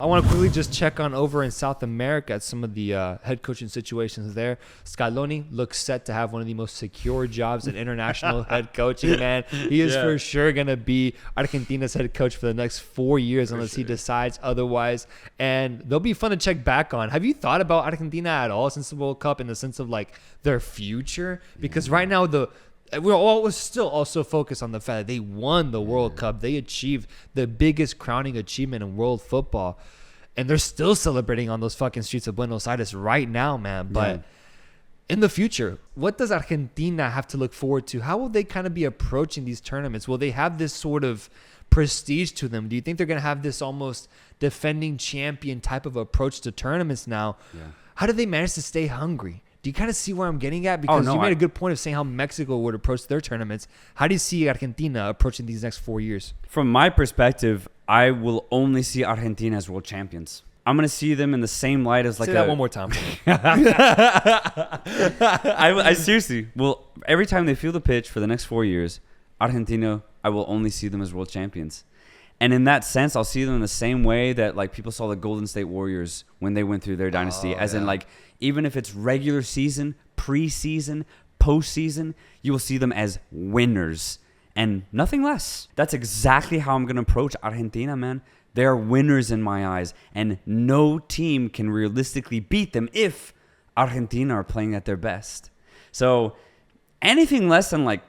I want to quickly just check on over in South America at some of the head coaching situations there. Scaloni looks set to have one of the most secure jobs in international head coaching, man. He is for sure going to be Argentina's head coach for the next 4 years unless he decides otherwise. And they'll be fun to check back on. Have you thought about Argentina at all since the World Cup in the sense of like their future? Because right now we're always still also focused on the fact that they won the World Cup. They achieved the biggest crowning achievement in world football. And they're still celebrating on those fucking streets of Buenos Aires right now, man. But in the future, what does Argentina have to look forward to? How will they kind of be approaching these tournaments? Will they have this sort of prestige to them? Do you think they're going to have this almost defending champion type of approach to tournaments now? Yeah. How do they manage to stay hungry? Do you kind of see where I'm getting at? Because you made a good point of saying how Mexico would approach their tournaments. How do you see Argentina approaching these next 4 years? From my perspective, I will only see Argentina as world champions. I'm going to see them in the same light as like Say that one more time. I seriously will. Every time they feel the pitch for the next 4 years, Argentina, I will only see them as world champions. And in that sense, I'll see them in the same way that like people saw the Golden State Warriors when they went through their dynasty. In like, even if it's regular season, preseason, postseason, you will see them as winners and nothing less. That's exactly how I'm going to approach Argentina, man. They're winners in my eyes, and no team can realistically beat them if Argentina are playing at their best. So anything less than like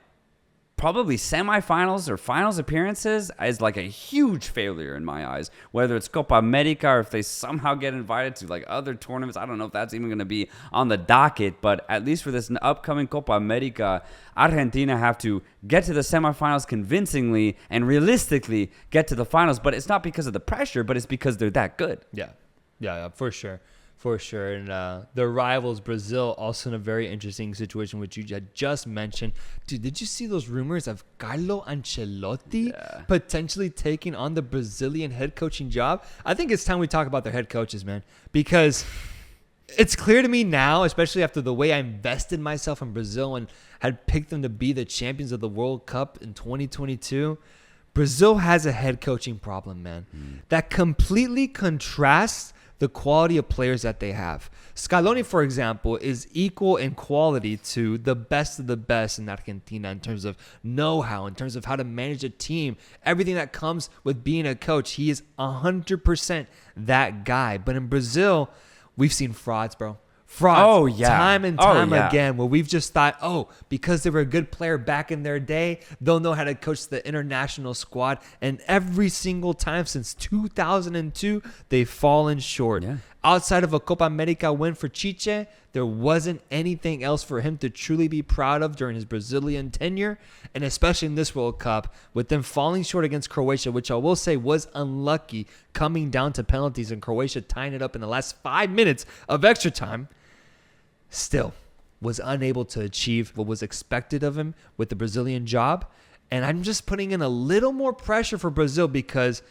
probably semifinals or finals appearances is like a huge failure in my eyes. Whether it's Copa America or if they somehow get invited to like other tournaments, I don't know if that's even going to be on the docket. But at least for this upcoming Copa America, Argentina have to get to the semifinals convincingly and realistically get to the finals. But it's not because of the pressure, but it's because they're that good. Yeah, for sure. For sure. And their rivals, Brazil, also in a very interesting situation, which you had just mentioned. Dude, did you see those rumors of Carlo Ancelotti potentially taking on the Brazilian head coaching job? I think it's time we talk about their head coaches, man. Because it's clear to me now, especially after the way I invested myself in Brazil and had picked them to be the champions of the World Cup in 2022, Brazil has a head coaching problem, man. That completely contrasts the quality of players that they have. Scaloni, for example, is equal in quality to the best of the best in Argentina in terms of know-how, in terms of how to manage a team, everything that comes with being a coach. He is 100% that guy. But in Brazil, we've seen frauds, bro. Frauds. Time and time again, where we've just thought, because they were a good player back in their day, they'll know how to coach the international squad. And every single time since 2002, they've fallen short. Outside of a Copa America win for Chiche, there wasn't anything else for him to truly be proud of during his Brazilian tenure, and especially in this World Cup, with them falling short against Croatia, which I will say was unlucky, coming down to penalties and Croatia tying it up in the last 5 minutes of extra time. Still was unable to achieve what was expected of him with the Brazilian job. And I'm just putting in a little more pressure for Brazil because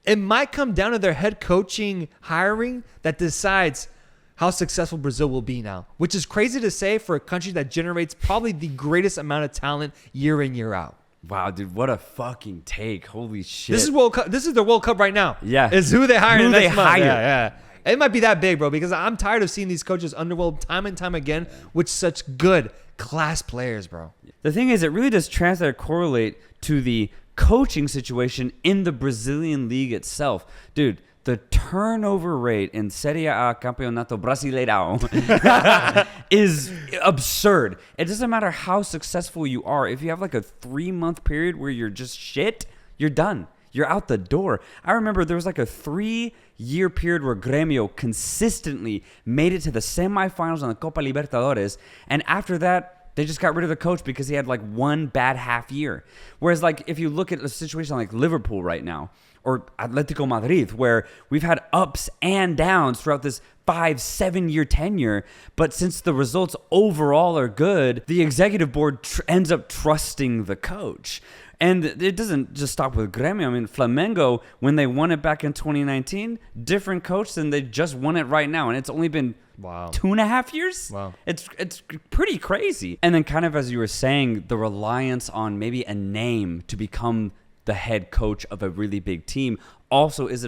it might come down to their head coaching hiring that decides how successful Brazil will be now, which is crazy to say for a country that generates probably the greatest amount of talent year in, year out. Wow, dude, what a fucking take. Holy shit. This is World Cup. This is their World Cup right now. Yeah. It's who they hire Who next they month. hire. Yeah. It might be that big, bro, because I'm tired of seeing these coaches underwhelmed time and time again with such good class players, bro. The thing is, it really does translate or correlate to the coaching situation in the Brazilian league itself. Dude, the turnover rate in Serie A Campeonato Brasileirão is absurd. It doesn't matter how successful you are. If you have like a 3-month period where you're just shit, you're done. You're out the door. I remember there was like a 3-year period where Grêmio consistently made it to the semifinals on the Copa Libertadores. And after that, they just got rid of the coach because he had like one bad half year. Whereas like if you look at a situation like Liverpool right now or Atletico Madrid, where we've had ups and downs throughout this 5-7 year tenure. But since the results overall are good, the executive board ends up trusting the coach. And it doesn't just stop with Grêmio. I mean, Flamengo, when they won it back in 2019, different coach than they just won it right now. And it's only been 2.5 years? Wow. It's pretty crazy. And then kind of as you were saying, the reliance on maybe a name to become the head coach of a really big team also is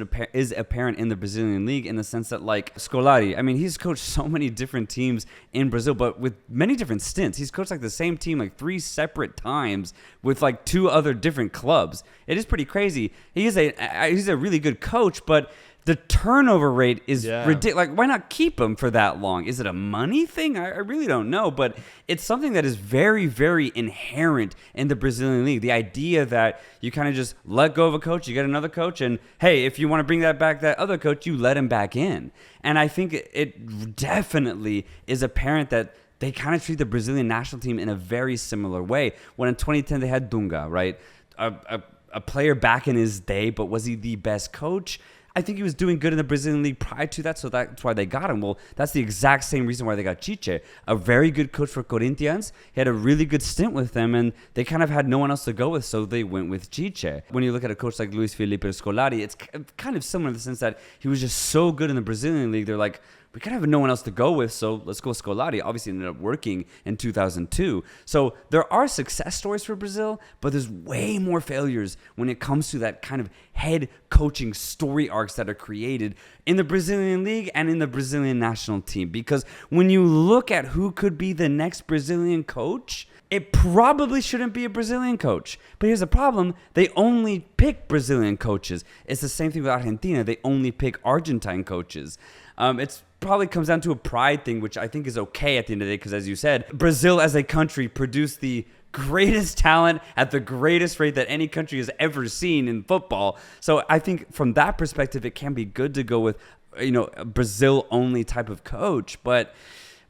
apparent in the Brazilian league in the sense that, like, Scolari, I mean, he's coached so many different teams in Brazil, but with many different stints. He's coached like the same team like 3 separate times with like 2 other different clubs. It is pretty crazy. He's a really good coach, but the turnover rate is ridiculous. Like, why not keep him for that long? Is it a money thing? I really don't know, but it's something that is very, very inherent in the Brazilian league. The idea that you kind of just let go of a coach, you get another coach, and hey, if you want to bring that other coach, you let him back in. And I think it definitely is apparent that they kind of treat the Brazilian national team in a very similar way. When in 2010 they had Dunga, right? A player back in his day, but was he the best coach? I think he was doing good in the Brazilian league prior to that, so that's why they got him. Well, that's the exact same reason why they got Chiche, a very good coach for Corinthians. He had a really good stint with them, and they kind of had no one else to go with, so they went with Chiche. When you look at a coach like Luis Felipe Scolari, it's kind of similar in the sense that he was just so good in the Brazilian league. They're like, we kind of have no one else to go with, so let's go Scolari. Obviously, ended up working in 2002. So there are success stories for Brazil, but there's way more failures when it comes to that kind of head coaching story arcs that are created in the Brazilian league and in the Brazilian national team. Because when you look at who could be the next Brazilian coach, it probably shouldn't be a Brazilian coach. But here's the problem. They only pick Brazilian coaches. It's the same thing with Argentina. They only pick Argentine coaches. It's probably comes down to a pride thing, which I think is okay at the end of the day, because as you said, Brazil as a country produced the greatest talent at the greatest rate that any country has ever seen in football. So I think from that perspective, it can be good to go with, a Brazil only type of coach. But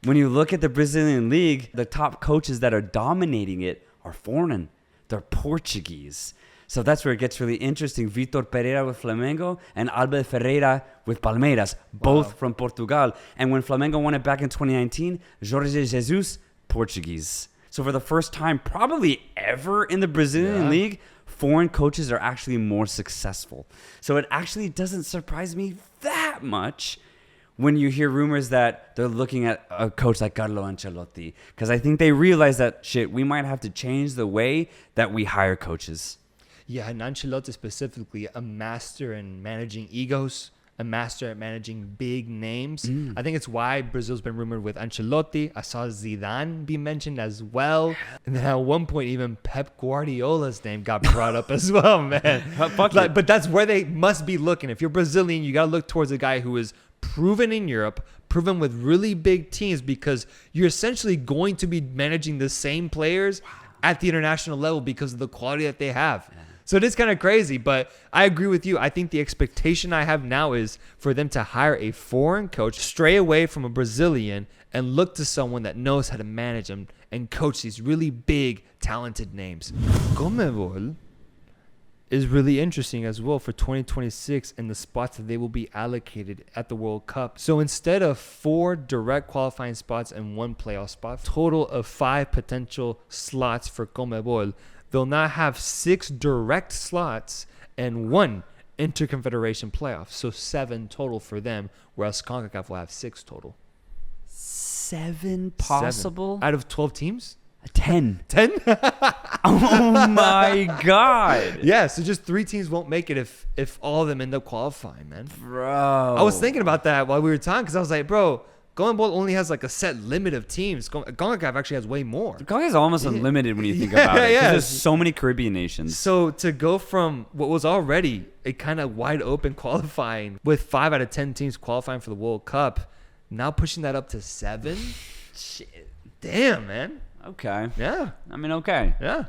when you look at the Brazilian league, the top coaches that are dominating it are foreign. They're Portuguese. So that's where it gets really interesting. Vitor Pereira with Flamengo and Albert Ferreira with Palmeiras, both from Portugal. And when Flamengo won it back in 2019, Jorge Jesus, Portuguese. So for the first time probably ever in the Brazilian league, foreign coaches are actually more successful. So it actually doesn't surprise me that much when you hear rumors that they're looking at a coach like Carlo Ancelotti. Because I think they realize that, we might have to change the way that we hire coaches. Yeah, and Ancelotti specifically, a master in managing egos, a master at managing big names. I think it's why Brazil's been rumored with Ancelotti. I saw Zidane be mentioned as well. And then at one point, even Pep Guardiola's name got brought up as well, man. But that's where they must be looking. If you're Brazilian, you got to look towards a guy who is proven in Europe, proven with really big teams, because you're essentially going to be managing the same players at the international level because of the quality that they have. So it is kind of crazy, but I agree with you. I think the expectation I have now is for them to hire a foreign coach, stray away from a Brazilian, and look to someone that knows how to manage them and coach these really big, talented names. CONMEBOL is really interesting as well for 2026 and the spots that they will be allocated at the World Cup. So instead of 4 direct qualifying spots and 1 playoff spot, total of 5 potential slots for CONMEBOL, they'll now have 6 direct slots and 1 interconfederation playoff. So 7 total for them, whereas CONCACAF will have 6 total. 7 possible? 7. Out of 12 teams? 10. 10? Oh my God. Yeah, so just 3 teams won't make it if all of them end up qualifying, man. Bro. I was thinking about that while we were talking, because I was like, bro, CONMEBOL only has like a set limit of teams. CONCACAF actually has way more. CONCACAF is almost unlimited when you think about it. Yeah. There's so many Caribbean nations. So to go from what was already a kind of wide open qualifying with 5 out of 10 teams qualifying for the World Cup, now pushing that up to 7? Shit. Damn, man. Okay. Yeah. I mean, okay. Yeah.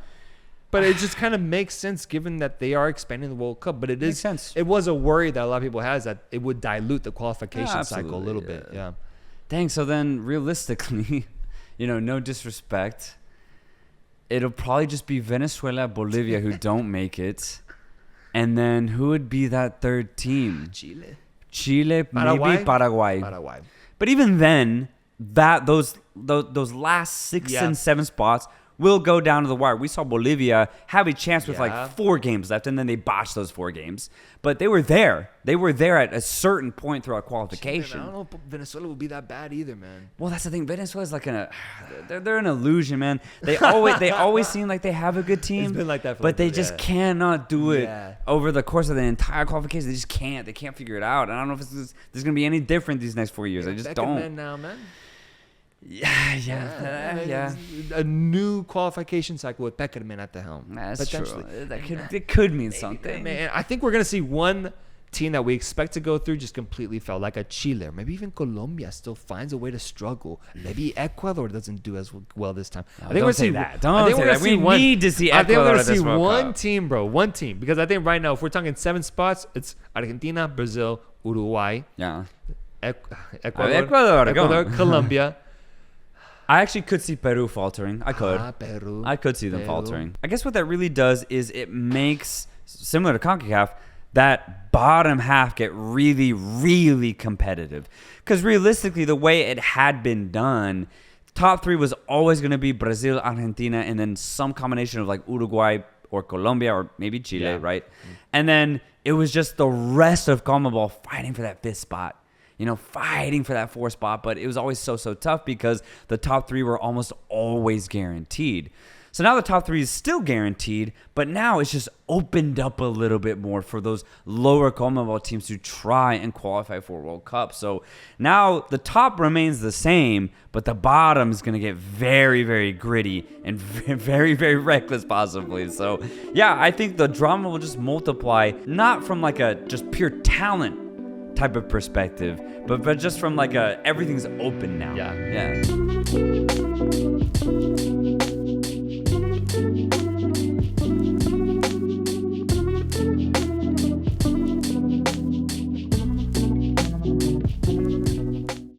But it just kind of makes sense given that they are expanding the World Cup. But it Makes sense. It was a worry that a lot of people has that it would dilute the qualification cycle a little bit. Yeah. Dang, so then realistically, no disrespect, it'll probably just be Venezuela, Bolivia who don't make it. And then who would be that third team? Chile, maybe Paraguay. Paraguay. But even then, those last 6 and 7 spots will go down to the wire. We saw Bolivia have a chance with Yeah. like 4 games left, and then they botched those 4 games. But they were there. They were there at a certain point throughout qualification. I don't know if Venezuela will be that bad either, man. Well, that's the thing. Venezuela's like they're an illusion, man. They always seem like they have a good team. It's been like that for but like- they just yeah. cannot do it Yeah. over the course of the entire qualification. They just can't. They can't figure it out. And I don't know if there's going to be any different these next 4 years. I just Beckham don't. man now, man. Yeah. A new qualification cycle with Beckerman at the helm. That's true. Potentially. It could mean something. Man, I think we're gonna see one team that we expect to go through just completely fail, like a Chile, or maybe even Colombia still finds a way to struggle. Maybe Ecuador doesn't do as well this time. No, I think don't we're say seeing that. I Don't think say we're gonna that. We see one- need to see I think we're Ecuador gonna at this see World one Cup. team, bro. One team, because I think right now, if we're talking 7 spots, it's Argentina, Brazil, Uruguay, Yeah. Ecuador, go. Colombia. I actually could see Peru faltering. I could. Peru. I could see them Peru. faltering. I guess what that really does is it makes, similar to CONCACAF, that bottom half get really, really competitive. Because realistically, the way it had been done, top 3 was always going to be Brazil, Argentina, and then some combination of like Uruguay or Colombia or maybe Chile, Yeah. right? And then it was just the rest of CONMEBOL fighting for that 5th spot. Fighting for that 4th spot, but it was always so tough because the top 3 were almost always guaranteed. So now the top 3 is still guaranteed, but now it's just opened up a little bit more for those lower CONMEBOL teams to try and qualify for World Cup. So now the top remains the same, but the bottom is going to get very, very gritty and very, very reckless possibly. So yeah, I think the drama will just multiply, not from like a just pure talent type of perspective, but just from like a everything's open now. Yeah. Yeah.